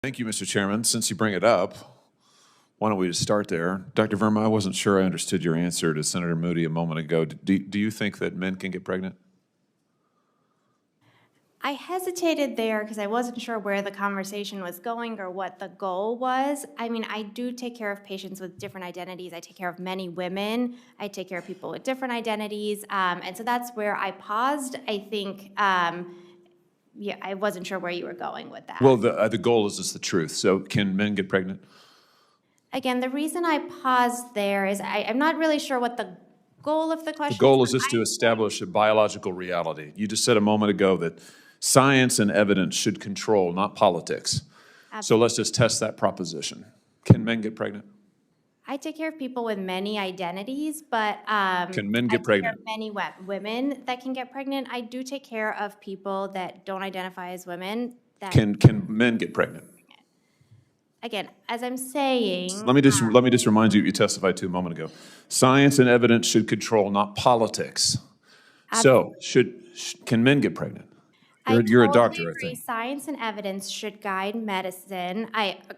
Thank you, Mr. Chairman. Since you bring it up, why don't we just start there? Dr. Verma, I wasn't sure I understood your answer to Senator Moody a moment ago. Do you think that men can get pregnant? I hesitated there because I wasn't sure where the conversation was going or what the goal was. I mean, I do take care of patients with different identities. I take care of many women. I take care of people with different identities. And so that's where I paused. I think, yeah, I wasn't sure where you were going with that. Well, the goal is just the truth. So can men get pregnant? Again, the reason I paused there is I'm not really sure what the goal of the question is. The goal is just to establish a biological reality. You just said a moment ago that science and evidence should control, not politics. Absolutely. So let's just test that proposition. Can men get pregnant? I take care of people with many identities, but can men get pregnant? There are many women that can get pregnant. I do take care of people that don't identify as women. That Can men get pregnant? Again, as I'm saying, let me just remind you what you testified to a moment ago. Science and evidence should control, not politics. So can men get pregnant? You're a doctor, agree. I think. Science and evidence should guide medicine.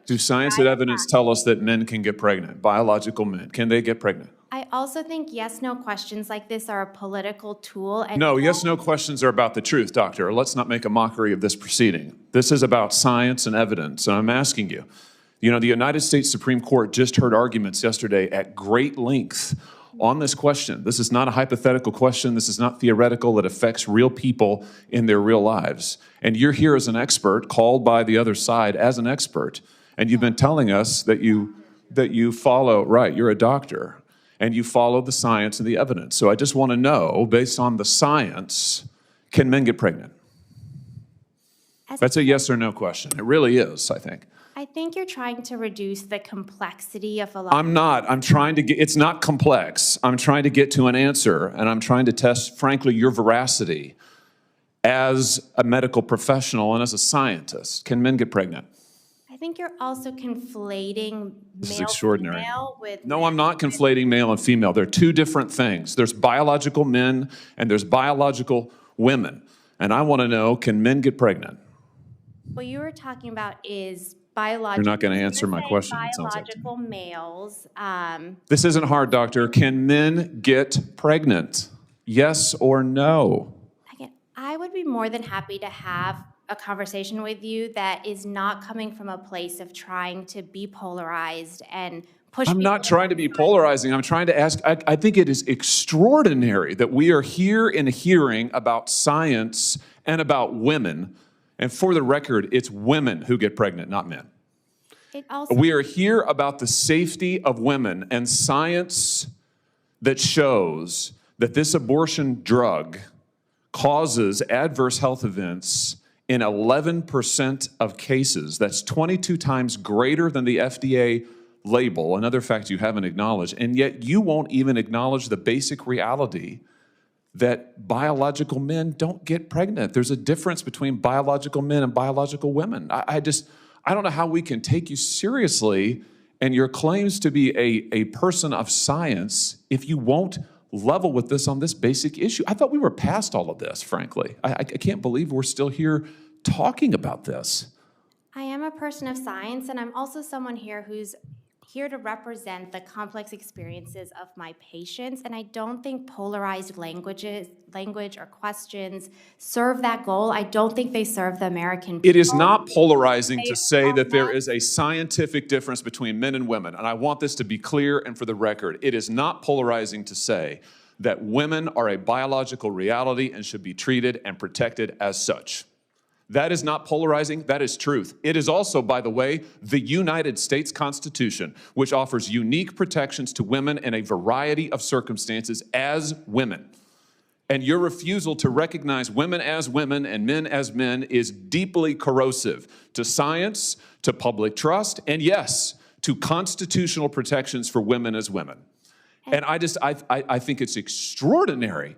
Do science and evidence tell us that men can get pregnant? Biological men, can they get pregnant? I also think yes/no questions like this are a political tool. And no, yes/no questions are about the truth, doctor. Let's not make a mockery of this proceeding. This is about science and evidence, and I'm asking you. You know, the United States Supreme Court just heard arguments yesterday at great length on this question. This is not a hypothetical question. This is not theoretical. It affects real people in their real lives. And you're here as an expert, called by the other side as an expert. And you've been telling us that you follow, right, you're a doctor, and you follow the science and the evidence. So I just want to know, based on the science, can men get pregnant? That's a yes or no question. It really is, I think. I think you're trying to reduce the complexity of a lot. I'm not. I'm trying to get, it's not complex. I'm trying to get to an answer, and I'm trying to test, frankly, your veracity as a medical professional and as a scientist. Can men get pregnant? I think you're also conflating this is extraordinary. Male with no, I'm not conflating male and female. They're two different things. There's biological men and there's biological women. And I want to know, can men get pregnant? What you were talking about is biological. You're not going to answer my question. Biological males. This isn't hard, doctor. Can men get pregnant? Yes or no? Again, I would be more than happy to have a conversation with you that is not coming from a place of trying to be polarized and push. I'm not trying to be polarizing. I'm trying to ask, I think it is extraordinary that we are here in a hearing about science and about women. And for the record, it's women who get pregnant, not men. We are here about the safety of women and science that shows that this abortion drug causes adverse health events in 11% of cases. That's 22 times greater than the FDA label, another fact you haven't acknowledged, and yet you won't even acknowledge the basic reality that biological men don't get pregnant. There's a difference between biological men and biological women. I don't know how we can take you seriously and your claims to be a person of science if you won't level with this on this basic issue. I thought we were past all of this, frankly. I can't believe we're still here talking about this. I am a person of science, and I'm also someone here who's here to represent the complex experiences of my patients, and I don't think polarized language or questions serve that goal. I don't think they serve the American people. It is not polarizing to say that there is a scientific difference between men and women, and I want this to be clear and for the record. It is not polarizing to say that women are a biological reality and should be treated and protected as such. That is not polarizing, that is truth. It is also, by the way, the United States Constitution, which offers unique protections to women in a variety of circumstances as women. And your refusal to recognize women as women and men as men is deeply corrosive to science, to public trust, and yes, to constitutional protections for women as women. And I think it's extraordinary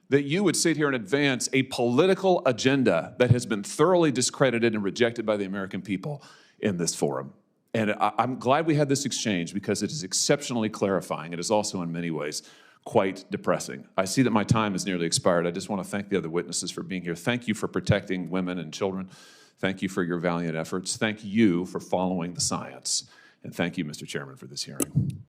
that you would sit here and advance a political agenda that has been thoroughly discredited and rejected by the American people in this forum. And I'm glad we had this exchange because it is exceptionally clarifying. It is also in many ways quite depressing. I see that my time has nearly expired. I just want to thank the other witnesses for being here. Thank you for protecting women and children. Thank you for your valiant efforts. Thank you for following the science. And thank you, Mr. Chairman, for this hearing.